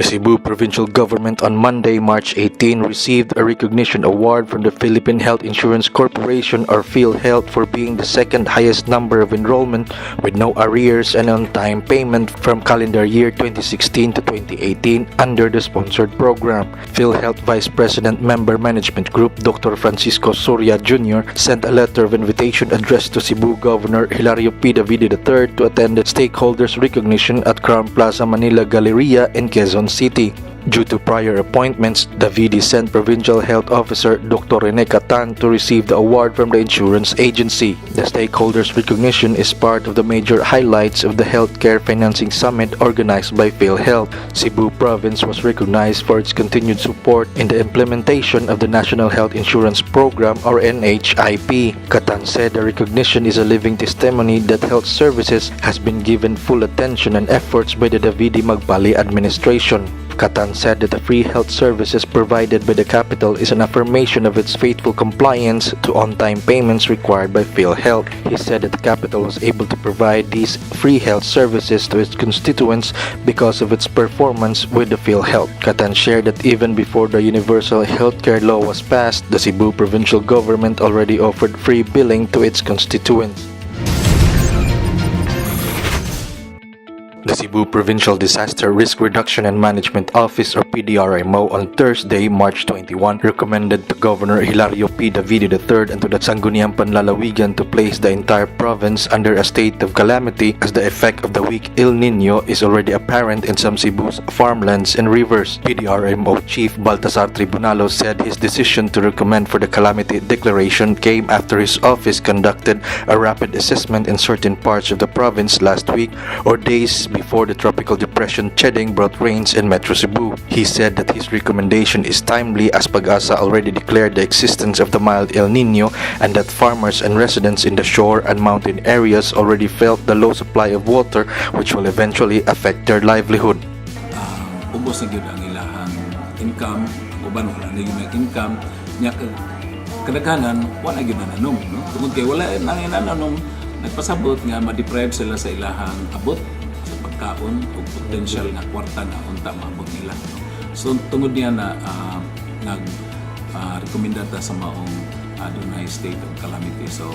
The Cebu Provincial Government on Monday, March 18, received a recognition award from the Philippine Health Insurance Corporation or PhilHealth for being the second highest number of enrollment with no arrears and on-time payment from calendar year 2016 to 2018 under the sponsored program. PhilHealth Vice President Member Management Group Dr. Francisco Soria Jr. sent a letter of invitation addressed to Cebu Governor Hilario P. Davide III to attend the stakeholders recognition at Crown Plaza Manila Galleria in Quezon City. Due to prior appointments, Davide sent Provincial Health Officer Dr. Rene Catan to receive the award from the insurance agency. The stakeholders recognition is part of the major highlights of the Healthcare Financing Summit organized by PhilHealth. Cebu Province was recognized for its continued support in the implementation of the National Health Insurance Program or NHIP. Catan said the recognition is a living testimony that health services has been given full attention and efforts by the Davide Magpale administration. Catan said that the free health services provided by the capital is an affirmation of its faithful compliance to on-time payments required by PhilHealth. He said that the capital was able to provide these free health services to its constituents because of its performance with the PhilHealth. Catan shared that even before the Universal Healthcare Law was passed, the Cebu Provincial Government already offered free billing to its constituents. The Cebu Provincial Disaster Risk Reduction and Management Office or PDRRMO on Thursday, March 21, recommended to Governor Hilario P. Davide III and to the Sangguniang Panlalawigan to place the entire province under a state of calamity as the effect of the weak El Nino is already apparent in some Cebu's farmlands and rivers. PDRRMO Chief Baltasar Tribunalo said his decision to recommend for the calamity declaration came after his office conducted a rapid assessment in certain parts of the province last week or days before the tropical depression Cheding brought rains in Metro Cebu. He said that his recommendation is timely as Pag-asa already declared the existence of the mild El Nino and that farmers and residents in the shore and mountain areas already felt the low supply of water which will eventually affect their livelihood. Ubos na gyud ang ilahang income, uban wala na gyud income, nya kadaghanan wala gyud nanom, no? Tungod kay wala nang nanom, nagpasabot nga ma-deprive sila sa ilahang abot kaon o potential nga kwarta na unta maabot nila. So tungod niya na rekomendata sa maong adunay state of calamity. So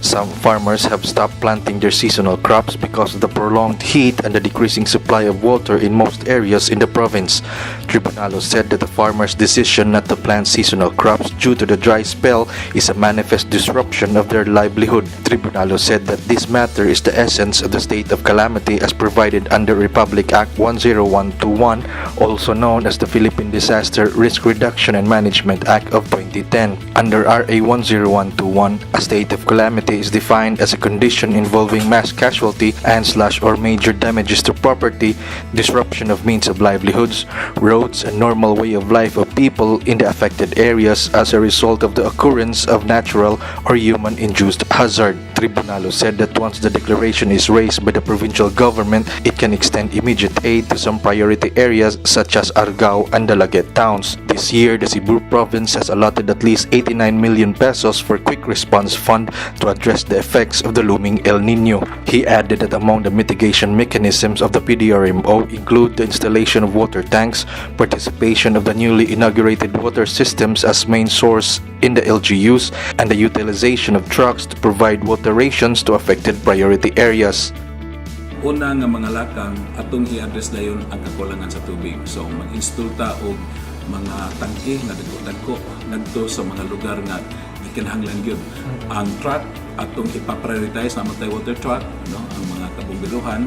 some farmers have stopped planting their seasonal crops because of the prolonged heat and the decreasing supply of water in most areas in the province. Tribunalo said that the farmers' decision not to plant seasonal crops due to the dry spell is a manifest disruption of their livelihood. Tribunalo said that this matter is the essence of the state of calamity as provided under Republic Act 10121, also known as the Philippine Disaster Risk Reduction and Management Act of 2010. Under RA 10121, a state of calamity is defined as a condition involving mass casualty and/or major damages to property, disruption of means of livelihoods, roads, and normal way of life of people in the affected areas as a result of the occurrence of natural or human-induced hazard. Tribunalo said that once the declaration is raised by the provincial government, it can extend immediate aid to some priority areas such as Argao and Dalaget towns. This year, the Cebu province has allotted at least 89 million pesos for Quick Response Fund to address the effects of the looming El Nino. He added that among the mitigation mechanisms of the PDRRMO include the installation of water tanks, participation of the newly inaugurated water systems as main source in the LGUs, and the utilization of trucks to provide water rations to affected priority areas. Una nga mga lakang atong i-address dayon ang kakulangan sa tubig. So mag-install ta og mga tangke nga dagko-dagko ngadto sa mga lugar nga gikinahanglan gyud. Ang truck atong ipa-prioritize na matay water truck, no, ang mga kabomberuhan.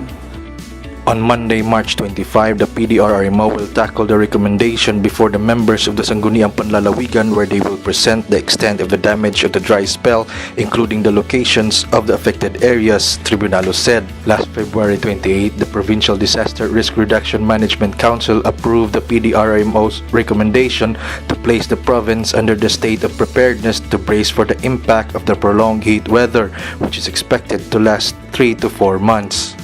On Monday, March 25, the PDRRMO will tackle the recommendation before the members of the Sangguniang Panlalawigan where they will present the extent of the damage of the dry spell, including the locations of the affected areas, Tribunalo said. Last February 28, the Provincial Disaster Risk Reduction Management Council approved the PDRRMO's recommendation to place the province under the state of preparedness to brace for the impact of the prolonged heat weather, which is expected to last 3 to 4 months.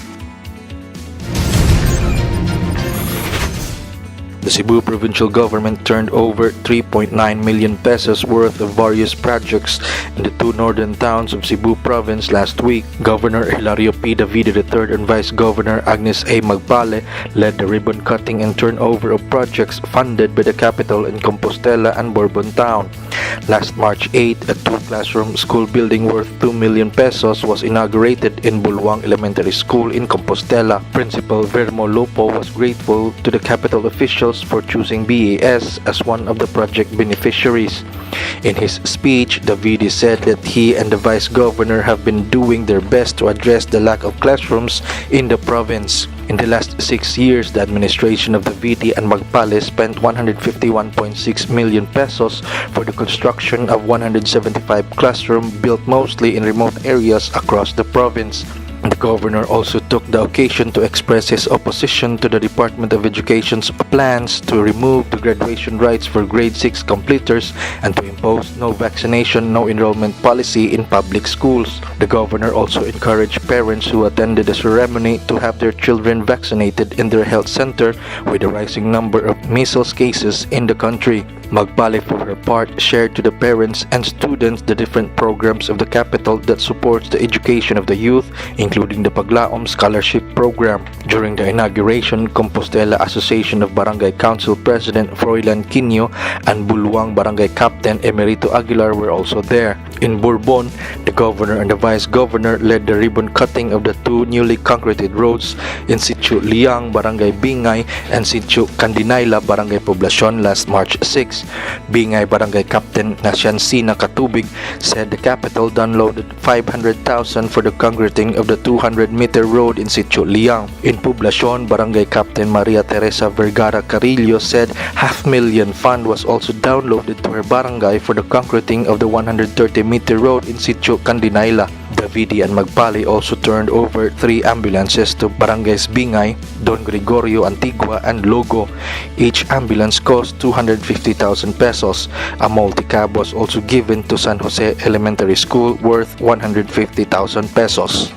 The Cebu provincial government turned over 3.9 million pesos worth of various projects in the two northern towns of Cebu province last week. Governor Hilario P. Davide III and Vice Governor Agnes A. Magpale led the ribbon cutting and turnover of projects funded by the capital in Compostela and Borbon town. Last March 8, a two-classroom school building worth 2 million pesos was inaugurated in Bulwang Elementary School in Compostela. Principal Vermo Lupo was grateful to the capital officials for choosing BAS as one of the project beneficiaries. In his speech, Davide said that he and the Vice Governor have been doing their best to address the lack of classrooms in the province. In the last 6 years, the administration of Davide and Magpale spent 151.6 million pesos for the construction of 175 classrooms built mostly in remote areas across the province. The governor also took the occasion to express his opposition to the Department of Education's plans to remove the graduation rights for grade 6 completers and to impose no vaccination, no enrollment policy in public schools. The governor also encouraged parents who attended the ceremony to have their children vaccinated in their health center with the rising number of measles cases in the country. Magpale, for her part, shared to the parents and students the different programs of the capital that supports the education of the youth, including the Paglaom Scholarship Program. During the inauguration, Compostela Association of Barangay Council President Froilan Quino and Bulwang Barangay Captain Emerito Aguilar were also there. In Borbon, the governor and the vice governor led the ribbon cutting of the two newly concreted roads in Sitio Liang, Barangay Bingay, and Sitio Candinayla, Barangay Poblacion last March 6. Bingay Barangay Captain Nasyansina Katubig said the capital downloaded 500,000 for the concreting of the 200-meter road in Sitio Liang. In Poblacion, Barangay Captain Maria Teresa Vergara Carillo said 500,000 fund was also downloaded to her barangay for the concreting of the 130-meter road in Sitio Candinayla. Davide and Magpale also turned over 3 ambulances to Barangays Bingay, Don Gregorio Antigua, and Logo. Each ambulance cost 250,000 pesos. A multi-cab was also given to San Jose Elementary School worth 150,000 pesos.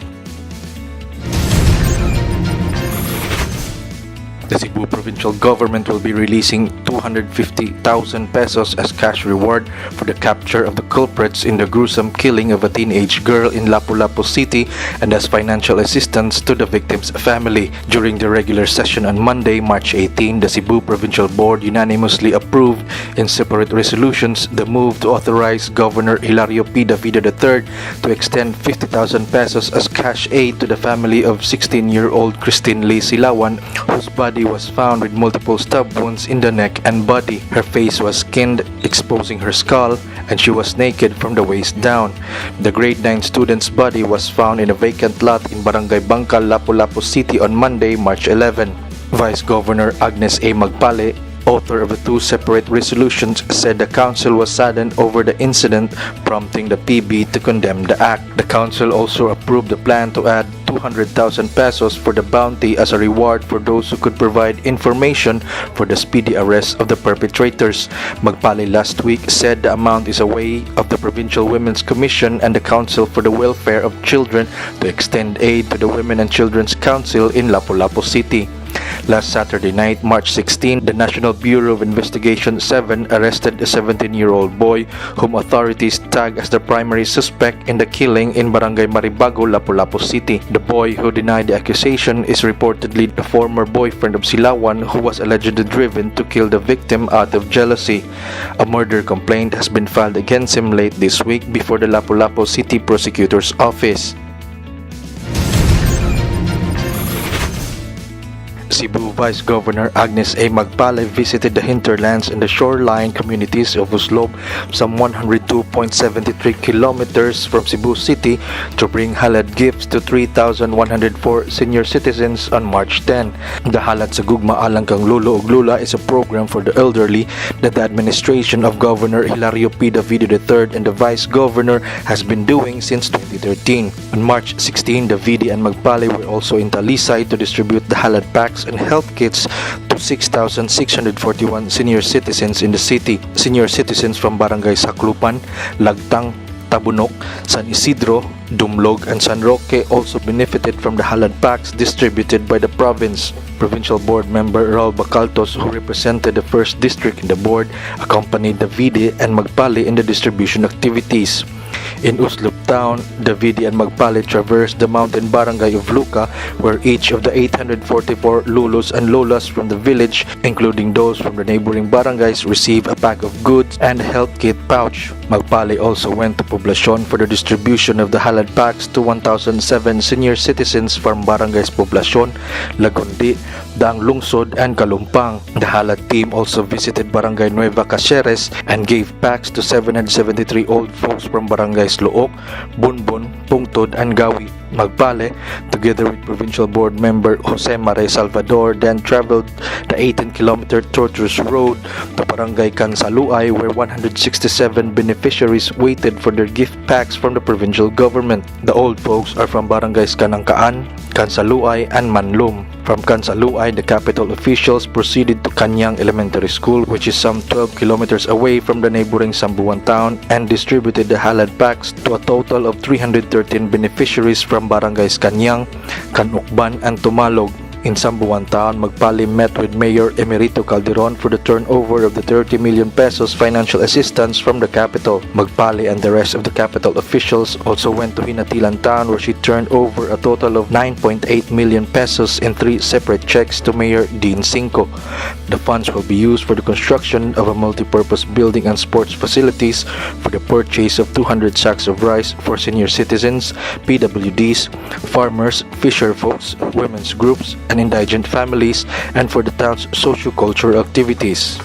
The Cebu provincial government will be releasing 250,000 pesos as cash reward for the capture of the culprits in the gruesome killing of a teenage girl in Lapu-Lapu City and as financial assistance to the victim's family. During the regular session on Monday, March 18, the Cebu Provincial Board unanimously approved in separate resolutions the move to authorize Governor Hilario P. Davide III to extend 50,000 pesos as cash aid to the family of 16-year-old Christine Lee Silawan, whose body was found with multiple stab wounds in the neck and body. Her face was skinned, exposing her skull, and she was naked from the waist down. The grade 9 student's body was found in a vacant lot in Barangay Bangkal, Lapu-Lapu City on Monday, March 11. Vice Governor Agnes A. Magpale, author of the 2 separate resolutions, said the council was saddened over the incident, prompting the PB to condemn the act. The council also approved the plan to add 200,000 pesos for the bounty as a reward for those who could provide information for the speedy arrest of the perpetrators. Magpale last week said the amount is a way of the Provincial Women's Commission and the Council for the Welfare of Children to extend aid to the Women and Children's Council in Lapu-Lapu City. Last Saturday night, March 16, the National Bureau of Investigation 7 arrested a 17-year-old boy whom authorities tagged as the primary suspect in the killing in Barangay Maribago, Lapu-Lapu City. The boy who denied the accusation is reportedly the former boyfriend of Silawan, who was allegedly driven to kill the victim out of jealousy. A murder complaint has been filed against him late this week before the Lapu-Lapu City Prosecutor's Office. Cebu Vice Governor Agnes A. Magpale visited the hinterlands and the shoreline communities of Oslob, some 102.73 kilometers from Cebu City, to bring Halad gifts to 3,104 senior citizens on March 10. The Halad sa Gugmaalang kang Lolo Lola is a program for the elderly that the administration of Governor Hilario P. Davide III and the Vice Governor has been doing since 2013. On March 16, Davide and Magpale were also in Talisay to distribute the Halad packs and health kits to 6,641 senior citizens in the city. Senior citizens from Barangay Saklupan, Lagtang, Tabunok, San Isidro, Dumlog, and San Roque also benefited from the Halad packs distributed by the province. Provincial board member Raul Bacaltos, who represented the 1st district in the board, accompanied Davide and Magpale in the distribution activities. In Oslob town, Davide and Magpale traversed the mountain barangay of Luca, where each of the 844 Lolos and Lolas from the village, including those from the neighboring barangays, received a pack of goods and a health kit pouch. Magpale also went to Poblacion for the distribution of the Halad packs to 1,007 senior citizens from barangays Poblacion, Lagundi, Daang Lungsod, and Kalumpang. The Halad team also visited Barangay Nueva Caceres and gave packs to 773 old folks from barangays Look, Borbon, Pungtod, and Gawi. Magpale, together with Provincial Board member Jose Maray Salvador, then traveled the 18-kilometer tortuous road to Barangay Cansaluay, where 167 beneficiaries waited for their gift packs from the provincial government. The old folks are from barangays Kanangkaan, Cansaluay, and Manlum. From Cansaluay, the capital officials proceeded to Kanyang Elementary School, which is some 12 kilometers away from the neighboring Sambuan town, and distributed the Halad packs to a total of 313 beneficiaries from barangays Kanyang, Kanukban, and Tumalog. In Sambuan town, Magpale met with Mayor Emerito Calderon for the turnover of the 30 million pesos financial assistance from the capital. Magpale and the rest of the capital officials also went to Hinatilan town, where she turned over a total of 9.8 million pesos in 3 separate checks to Mayor Dean Cinco. The funds will be used for the construction of a multi-purpose building and sports facilities, for the purchase of 200 sacks of rice for senior citizens, PWDs, farmers, fisher folks, women's groups, and indigent families, and for the town's socio-cultural activities.